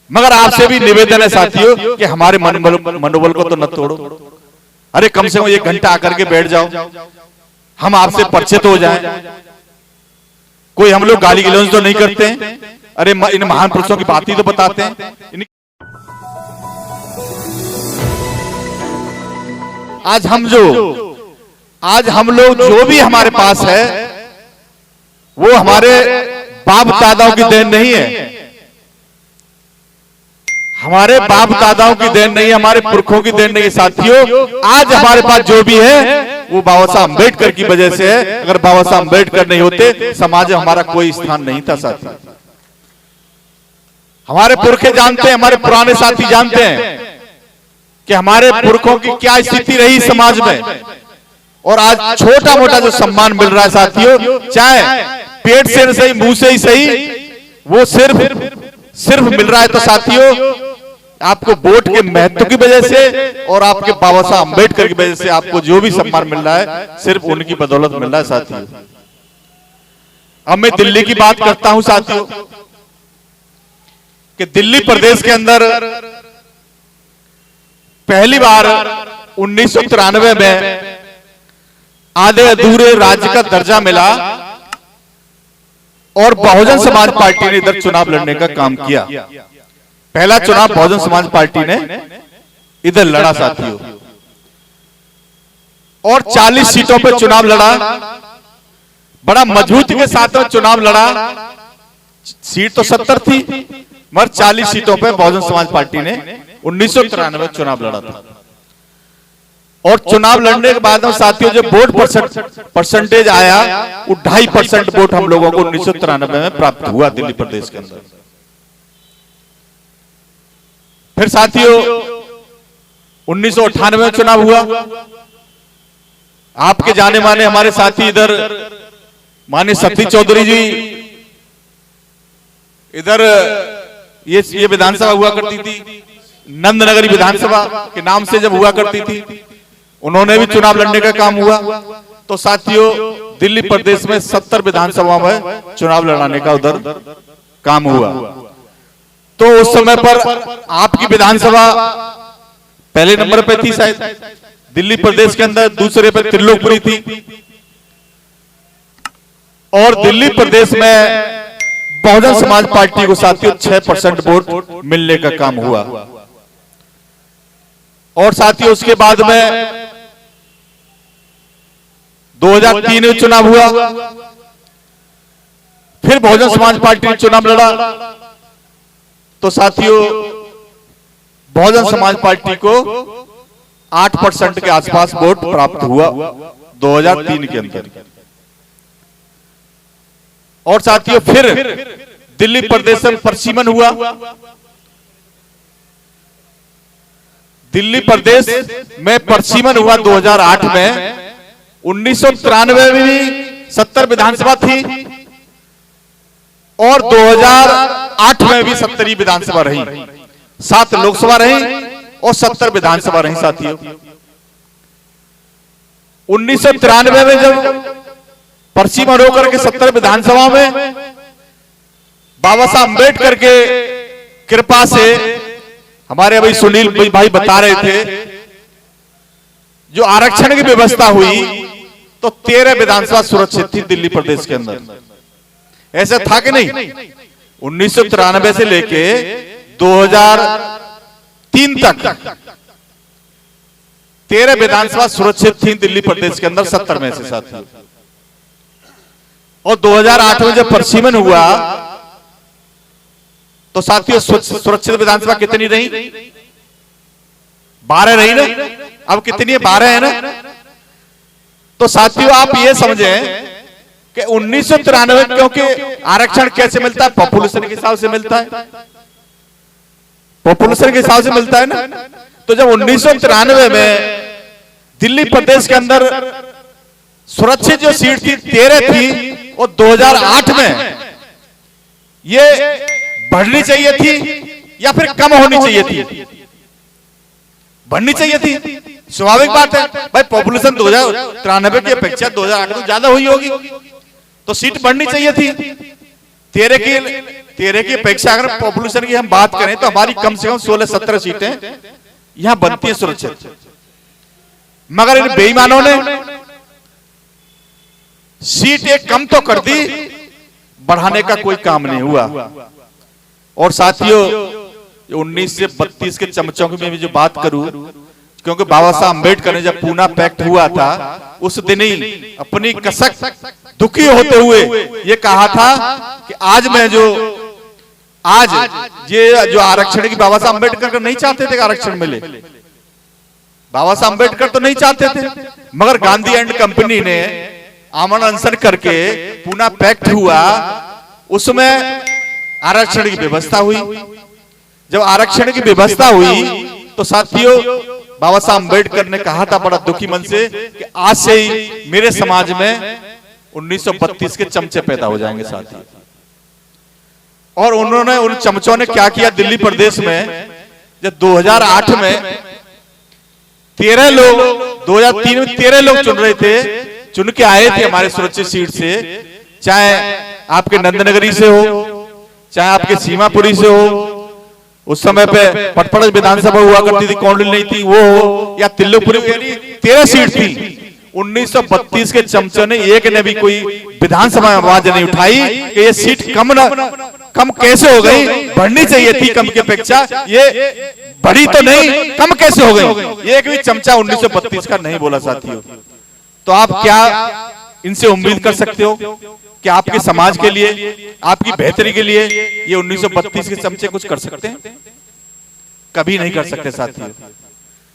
मगर आपसे भी निवेदन है साथियों कि हमारे मनोबल को तो न तोड़ो। अरे कम से कम 1 घंटा आकर के बैठ जाओ, हम आपसे परिचित हो जाएं। कोई हम लोग गाली गलौज तो नहीं करते हैं। अरे इन महान पुरुषों की बात ही तो बताते हैं। आज हम लोग जो भी हमारे पास है वो हमारे बाप दादाओं की देन नहीं है, हमारे बाप दादाओं की देन नहीं है, हमारे पुरखों की देन नहीं है साथियों। आज हमारे पास जो भी है वो बाबा साहब अम्बेडकर की वजह से है। अगर बाबा साहब अम्बेडकर नहीं होते समाज में हमारा कोई स्थान नहीं था साथियों। हमारे पुरखे जानते हैं, हमारे पुराने साथी जानते हैं कि हमारे पुरखों की क्या स्थिति रही समाज में। और आज छोटा मोटा जो सम्मान मिल रहा है साथियों, चाहे पेट से सही मुंह से ही सही, वो सिर्फ मिल रहा है। तो साथियों आपको वोट के महत्व की वजह से और आपके बाबा साहब अम्बेडकर की वजह से आपको जो भी सम्मान मिल रहा है सिर्फ उनकी बदौलत मिल रहा है साथियों। अब मैं दिल्ली की बात करता हूं साथियों कि दिल्ली प्रदेश के अंदर पहली बार 1993 में आधे अधूरे राज्य का दर्जा मिला और बहुजन समाज पार्टी ने इधर चुनाव लड़ने का काम किया। पहला चुनाव बहुजन समाज पार्टी ने इधर लड़ा साथियों और 40 सीटों पर चुनाव लड़ा। बड़ा मजबूती के साथ में चुनाव लड़ा। सीट तो 70 थी मगर 40 सीटों पर बहुजन समाज पार्टी ने 1993 में चुनाव लड़ा था। और चुनाव लड़ने के बाद साथियों जो वोट परसेंटेज आया वो 2.5% वोट हम लोगों को 1993 में प्राप्त हुआ दिल्ली प्रदेश के अंदर। फिर साथियों 1998 में चुनाव हुआ। आपके जाने माने हमारे साथी इधर माननीय सती चौधरी जी, इधर ये विधानसभा हुआ करती थी, नंदनगरी विधानसभा के नाम से जब हुआ करती थी, उन्होंने भी चुनाव लड़ने का काम हुआ। तो साथियों दिल्ली प्रदेश में 70 विधानसभाओं में चुनाव लड़ाने का उधर काम हुआ। तो उस समय पर आपकी विधानसभा पहले नंबर पे थी शायद दिल्ली प्रदेश के अंदर, दूसरे पे त्रिलोकपुरी थी। और दिल्ली प्रदेश में बहुजन समाज पार्टी को साथियों 6% वोट मिलने का काम हुआ। और साथियों उसके बाद में 2003 में चुनाव हुआ। फिर बहुजन समाज पार्टी ने चुनाव लड़ा। तो साथियों बहुजन समाज पार्टी को 8% के आसपास वोट प्राप्त हुआ 2003 के अंदर। और साथियों फिर दिल्ली प्रदेश में परिसीमन हुआ। दिल्ली प्रदेश में परिसीमन हुआ 2008 में। 1993 में भी 70 विधानसभा थी और 2008 में भी 70 विधानसभा रही, 7 लोकसभा रही और 70 विधानसभा रही साथियों। 1993 में जब परिसीमन होकर के 70 विधानसभा में बाबा साहब अम्बेडकर के कृपा से हमारे भाई सुनील भाई बता रहे थे जो आरक्षण की व्यवस्था हुई तो 13 विधानसभा सुरक्षित थी दिल्ली प्रदेश के अंदर। ऐसा था कि नहीं? 1993 से लेके 2003 तक 13 विधानसभा सुरक्षित थी दिल्ली प्रदेश के अंदर 70 में से साथियों। और 2008 में जब परिसीमन हुआ तो साथियों सुरक्षित विधानसभा कितनी रही? 12 रही ना। अब कितनी है? 12 है ना। तो साथियों आप ये समझें कि 1993 क्योंकि आरक्षण कैसे मिलता है? पॉपुलेशन के हिसाब से मिलता है, पॉपुलेशन के हिसाब से मिलता है ना। तो जब 1993 में दिल्ली प्रदेश के अंदर सुरक्षित जो सीट थी 13 थी और 2008 में ये बढ़नी चाहिए थी या फिर कम होनी चाहिए थी? बढ़नी चाहिए थी। स्वाभाविक बात है भाई, पॉपुलेशन 2093 की अपेक्षा 2008 में ज्यादा हुई होगी तो सीट बढ़नी चाहिए थी। 13 की 13 की अपेक्षा अगर पॉपुलेशन की हम बात करें तो हमारी कम से कम 16-17 सीटें यहां बनती हैं सुरक्षित। मगर इन बेईमानों ने सीट एक कम तो कर दी, बढ़ाने का कोई काम नहीं हुआ। और साथियों 19 से 32 के चमचों की मैं जो बात करूं, क्योंकि बाबा साहब अम्बेडकर ने जब पूना पैक्ट हुआ था उस दिन ही अपनी कसक दुखी होते हुए ये कहा था कि आज ये जो आरक्षण की बाबा साहब अम्बेडकर नहीं चाहते थे कि आरक्षण मिले, बाबा साहब अम्बेडकर तो नहीं चाहते थे, मगर गांधी एंड कंपनी ने आमरण अनशन करके पूना पैक्ट हुआ, उसमें आरक्षण की व्यवस्था हुई। जब आरक्षण की व्यवस्था हुई तो साथियों बाबा साहब अम्बेडकर ने कहा था बड़ा दुखी मन से कि आज से ही मेरे समाज में 1932 के चमचे पैदा हो जाएंगे साथियों। और उन्होंने उन चमचों ने क्या किया दिल्ली प्रदेश में, जब 2008 में 13 लोग 2003 में 13 लोग चुन रहे थे, चुन के आए थे हमारे सुरक्षित सीट से, चाहे आपके नंदनगरी से हो, चाहे आपके सीमापुरी से हो, उस समय पे पटपड़ विधानसभा हुआ करती थी, कौंडल नहीं थी, वो हो या तिल्लोपुरी, यानी 13 सीट थी। 1932 के चमचों ने एक ने भी कोई विधानसभा में आवाज नहीं उठाई कि ये सीट कम कैसे हो गई, बढ़नी चाहिए थी कम की अपेक्षा, ये बढ़ी तो नहीं, कम कैसे हो गई, एक भी चमचा 1932 का नहीं बोला साथियों। तो आप क्या इनसे उम्मीद कर सकते हो कि आपके समाज के लिए, आपकी बेहतरी के लिए ये 1932 के चमचे कुछ कर सकते हैं? कभी नहीं कर सकते साथियों।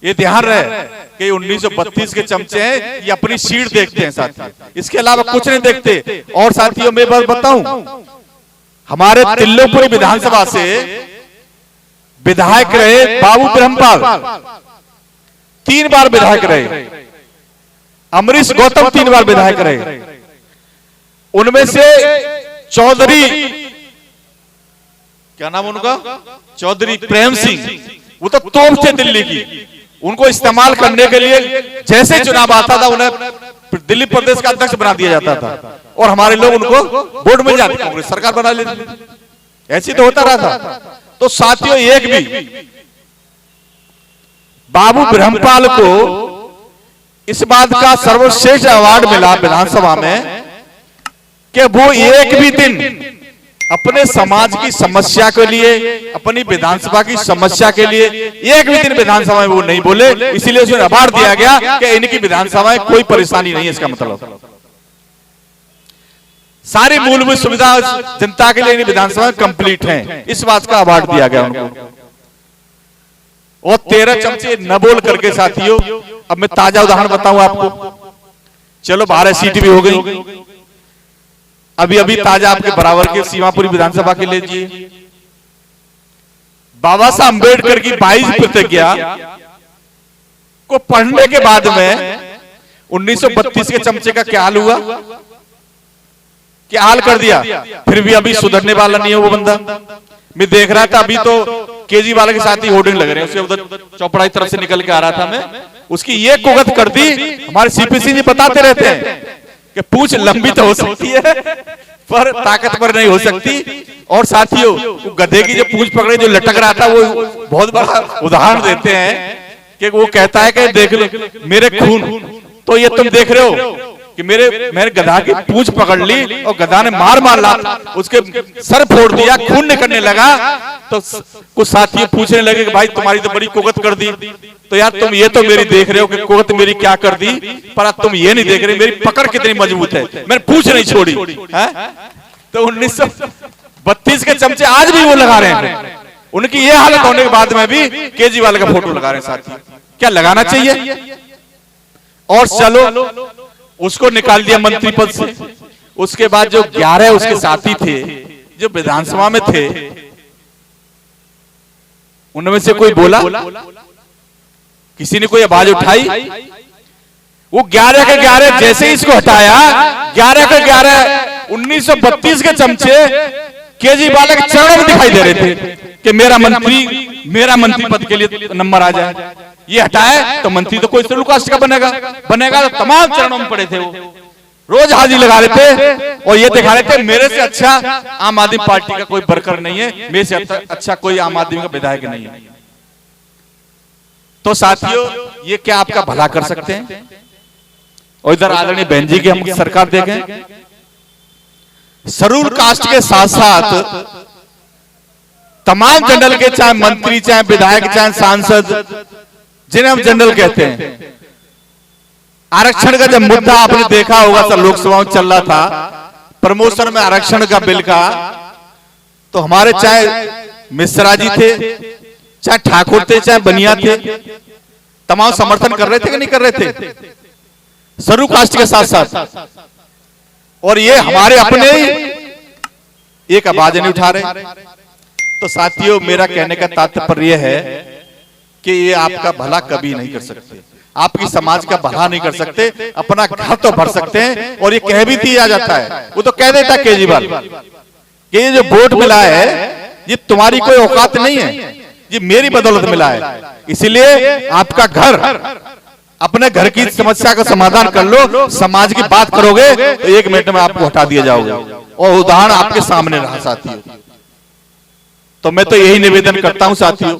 ये ध्यान रहे कि 1932 के चमचे हैं, ये अपनी सीट देखते हैं साथियों, इसके अलावा कुछ नहीं देखते। और साथियों मैं बात बताऊं, हमारे तिल्लोपुरी विधानसभा से विधायक रहे बाबू ब्रह्मपाल, 3 बार विधायक रहे, अमरीश गौतम 3 बार विधायक रहे, उनमें से चौधरी, क्या नाम उनका, चौधरी प्रेम सिंह, वो तो तोप थे दिल्ली की, उनको इस्तेमाल करने के लिए जैसे चुनाव आता था उन्हें दिल्ली प्रदेश का अध्यक्ष बना दिया जाता था और हमारे लोग उनको वोट मिल जाते, कांग्रेस सरकार बना लेती, ऐसी तो होता रहा था। तो साथियों एक भी बाबू ब्रह्मपाल को इस बात का सर्वश्रेष्ठ अवार्ड मिला विधानसभा में कि वो एक भी दिन अपने समाज की समस्या के लिए, अपनी विधानसभा की समस्या के लिए एक भी दिन विधानसभा में वो नहीं बोले, इसीलिए उसे अवार्ड दिया गया कि इनकी विधानसभा में कोई परेशानी नहीं है। इसका मतलब सारी मूलभूत सुविधा जनता के लिए विधानसभा में कंप्लीट है, इस बात का अवार्ड दिया गया उनको। और 13 चमचे न बोल करके साथियों, अब मैं ताजा उदाहरण बताऊं आपको, चलो 12 सीट भी हो गई, अभी ताजा आपके बराबर के सीमापुरी विधानसभा के लीजिए, बाबा साहब अम्बेडकर की 22 प्रतिज्ञा को पढ़ने के बाद में 1932 के चमचे का क्या हाल हुआ, क्या हाल कर दिया, फिर भी अभी सुधरने वाला नहीं है वो बंदा। मैं देख रहा था अभी तो केजरीवाल के साथ ही होर्डिंग लग रहे हैं, उसके उधर चौपड़ा की तरफ से निकल के आ रहा था मैं, उसकी ये कुगत कर दी। हमारे सीपीसी जी बताते रहते हैं कि पूंछ लंबी तो हो सकती है पर ताकतवर नहीं हो सकती। और साथियों गधे की जो पूंछ पकड़े जो लटक रहा था वो बहुत बड़ा उदाहरण देते हैं कि वो कहता है कि देख लो मेरे खून, तो ये तुम देख रहे हो कि मैंने गधा की पूंछ पकड़ ली और गधा ने मार ला उसके सर फोड़ दिया, खून निकलने लगा। तो कुछ साथी पूछने लगे कि भाई तुम्हारी तो बड़ी कुगत कर दी, तो यार तुम ये तो मेरी देख रहे हो कि कुगत मेरी क्या कर दी, पर तुम ये नहीं देख रहे मेरी पकड़ कितनी मजबूत है, मैंने पूंछ नहीं छोड़ी है? तो 1932 के चमचे आज भी वो लगा रहे हैं, उनकी ये हालत होने के बाद में भी केजरीवाल का फोटो लगा रहे हैं साथी। क्या लगाना चाहिए? और चलो उसको निकाल दिया मंत्री पद से, उसके बाद जो 11 उसके साथी थे जो विधानसभा में थे, उनमें से कोई बोला, किसी ने कोई आवाज उठाई? वो 11 के 11 जैसे ही इसको हटाया, 11 के 11 1932 के चमचे केजरीवाल के चरणों में दिखाई दे रहे थे कि मेरा मंत्री पद के लिए नंबर आ जाए। ये हटाए तो मंत्री तो कोई शेड्यूल कास्ट का बनेगा तो तमाम चरणों में पड़े थे वो। रोज हाजिरी लगा रहे थे और ये दिखा रहे थे मेरे से अच्छा आम आदमी पार्टी का कोई वर्कर नहीं है, मेरे से अच्छा कोई आम आदमी का विधायक नहीं है। तो साथियों, ये क्या आपका भला कर सकते हैं? और इधर आदरणीय बहन जी की हम सरकार देखें, शेड्यूल कास्ट के साथ साथ तमाम जनरल के, चाहे मंत्री, चाहे विधायक, चाहे सांसद, जिन्हें हम जनरल कहते हैं, आरक्षण का जब मुद्दा आपने देखा होगा सर, लोकसभा में चल रहा था प्रमोशन में आरक्षण का बिल का, तो हमारे चाहे मिश्रा जी थे, चाहे ठाकुर थे, चाहे बनिया थे, तमाम समर्थन कर रहे थे कि नहीं कर रहे थे शेड्यूल कास्ट के साथ साथ। और ये हमारे अपने एक आवाज नहीं उठा रहे। तो साथियों, मेरा कहने का तात्पर्य है कि ये आपका भला कभी नहीं कर सकते, आपकी समाज का भला नहीं कर सकते, अपना घर तो भर सकते हैं। और ये कह भी दिया जाता है, वो तो कह देता केजरीवाल कि ये जो वोट मिला है ये तुम्हारी कोई औकात नहीं है, ये मेरी बदौलत मिला है, इसीलिए आपका घर, अपने घर की समस्या का समाधान कर लो, समाज की बात करोगे तो 1 मिनट में आपको हटा दिया जाओगे। और उदाहरण आपके सामने रहा साथियों। तो मैं तो यही निवेदन करता हूं साथियों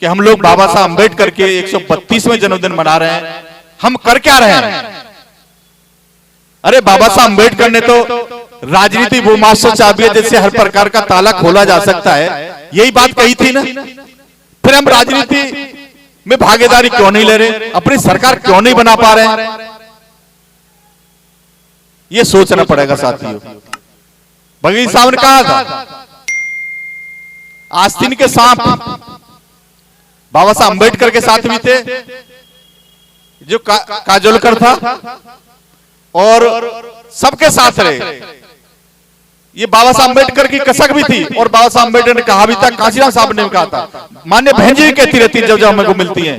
कि हम लोग बाबा साहब अम्बेडकर के 132वें जन्मदिन मना रहे हैं। हम कर क्या रहे हैं? अरे बाबा साहब अम्बेडकर ने तो राजनीति वो मास्टर चाबी है जिससे हर प्रकार का ताला खोला जा सकता है, यही बात कही थी ना। फिर हम राजनीति में भागीदारी क्यों नहीं ले रहे? अपनी सरकार क्यों नहीं बना पा रहे हैं? ये सोचना पड़ेगा साथियों। भगत साहब ने कहा था आस्तीन के सांप बाबा साहब अम्बेडकर के साथ भी थे, जो काजोलकर था, और सबके साथ रहे। ये बाबा साहब अम्बेडकर की कसक भी थी, और बाबा साहब अम्बेडकर ने कहा भी था, कांशीराम साहब ने कहा था, मान्य बहन जी कहती रहती जब जब हमें को मिलती हैं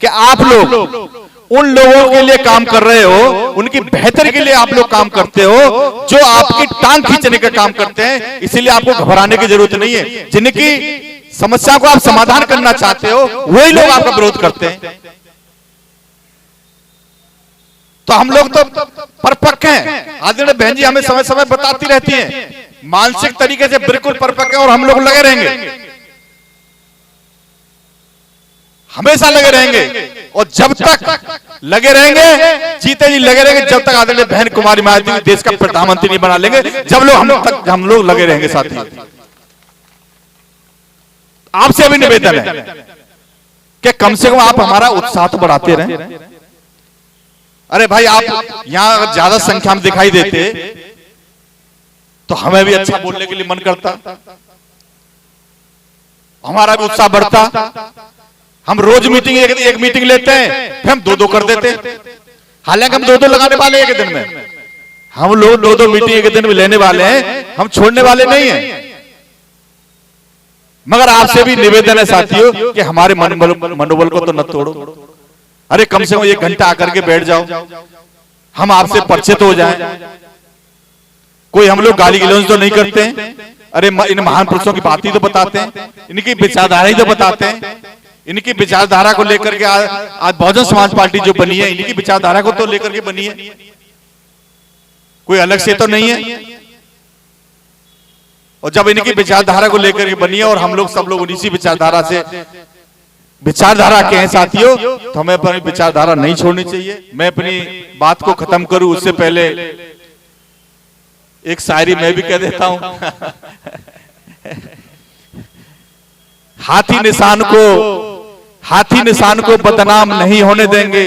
कि आप लोग उन लोगों के लिए काम कर रहे हो, उनकी बेहतरी के लिए आप लोग काम करते हो जो आपकी टांग खींचने का काम करते हैं, इसीलिए आपको घबराने की जरूरत नहीं है। जिनकी समस्या को आप समाधान करना चाहते हो वही लोग आपका विरोध करते हैं। तो हम लोग तो परपक्व हैं। आदरणीय बहन जी हमें समय समय बताती रहती हैं, मानसिक तरीके से बिल्कुल परपक्व हैं और हम लोग लगे रहेंगे, हमेशा लगे रहेंगे। और जब तक लगे रहेंगे, जीते जी लगे रहेंगे, जब तक आदरणीय बहन कुमारी मायावती देश का प्रधानमंत्री नहीं बना लेंगे, जब लोग हम लोग लगे रहेंगे साथियों। आपसे भी निवेदन है कि कम से कम आप हमारा उत्साह तो बढ़ाते रहें। अरे भाई, आप यहां ज्यादा संख्या में दिखाई देते तो हमें भी अच्छा बोलने के लिए मन करता, हमारा भी उत्साह बढ़ता। हम रोज मीटिंग एक मीटिंग लेते हैं, फिर हम 2-2 कर देते हैं। हालांकि हम 2-2 लगाने वाले एक दिन में, हम लोग 2-2 मीटिंग एक दिन में लेने वाले हैं, हम छोड़ने वाले नहीं हैं। मगर आपसे भी निवेदन है साथियों कि हमारे मनोबल को तो न तोड़ो। अरे कम से कम 1 घंटा आकर के बैठ जाओ, हम आपसे परिचित हो जाएं। कोई हम लोग गाली गलौज तो नहीं करते हैं। अरे इन महान पुरुषों की बात ही तो बताते हैं, इनकी विचारधारा ही तो बताते हैं। इनकी विचारधारा को लेकर के आज बहुजन समाज पार्टी जो बनी है, इनकी विचारधारा को तो लेकर के बनी है, कोई अलग से तो नहीं है। और जब इनकी विचारधारा को लेकर के बनी है और हम लोग सब लोग उन्हीं विचारधारा से विचारधारा के हैं साथियों, तो हमें अपनी विचारधारा नहीं छोड़नी चाहिए। मैं अपनी बात को खत्म करूं उससे पहले एक शायरी मैं भी कह देता हूं। हाथी निशान को बदनाम नहीं होने देंगे,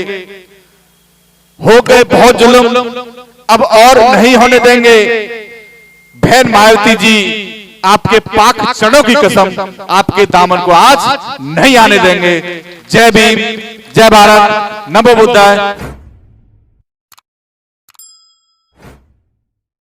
हो गए बहुत जुल्म अब और नहीं होने देंगे। बहन मायावती जी, आपके पाक चरणों की कसम, आपके दामन को आज नहीं आने देंगे। जय भीम, जय भारत, नमो बुद्धाय।